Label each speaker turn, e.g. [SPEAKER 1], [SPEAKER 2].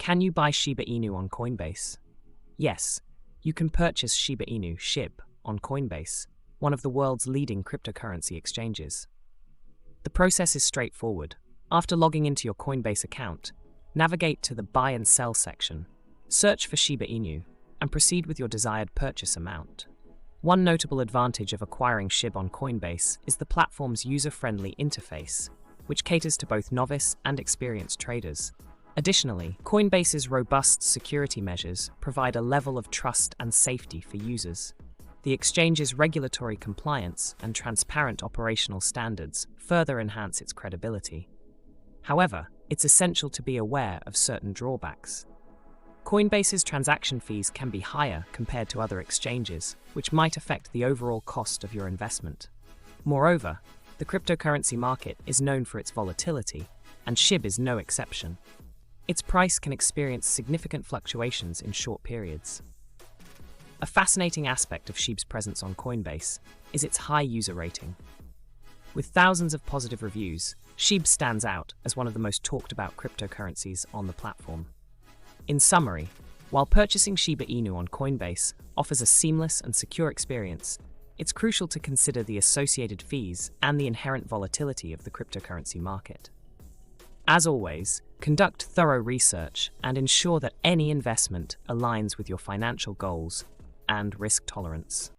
[SPEAKER 1] Can you buy Shiba Inu on Coinbase? Yes, you can purchase Shiba Inu SHIB on Coinbase, one of the world's leading cryptocurrency exchanges. The process is straightforward. After logging into your Coinbase account, navigate to the Buy and Sell section, search for Shiba Inu, and proceed with your desired purchase amount. One notable advantage of acquiring SHIB on Coinbase is the platform's user-friendly interface, which caters to both novice and experienced traders. Additionally, Coinbase's robust security measures provide a level of trust and safety for users. The exchange's regulatory compliance and transparent operational standards further enhance its credibility. However, it's essential to be aware of certain drawbacks. Coinbase's transaction fees can be higher compared to other exchanges, which might affect the overall cost of your investment. Moreover, the cryptocurrency market is known for its volatility, and SHIB is no exception. Its price can experience significant fluctuations in short periods. A fascinating aspect of SHIB's presence on Coinbase is its high user rating. With thousands of positive reviews, SHIB stands out as one of the most talked about cryptocurrencies on the platform. In summary, while purchasing Shiba Inu on Coinbase offers a seamless and secure experience, it's crucial to consider the associated fees and the inherent volatility of the cryptocurrency market. As always, conduct thorough research and ensure that any investment aligns with your financial goals and risk tolerance.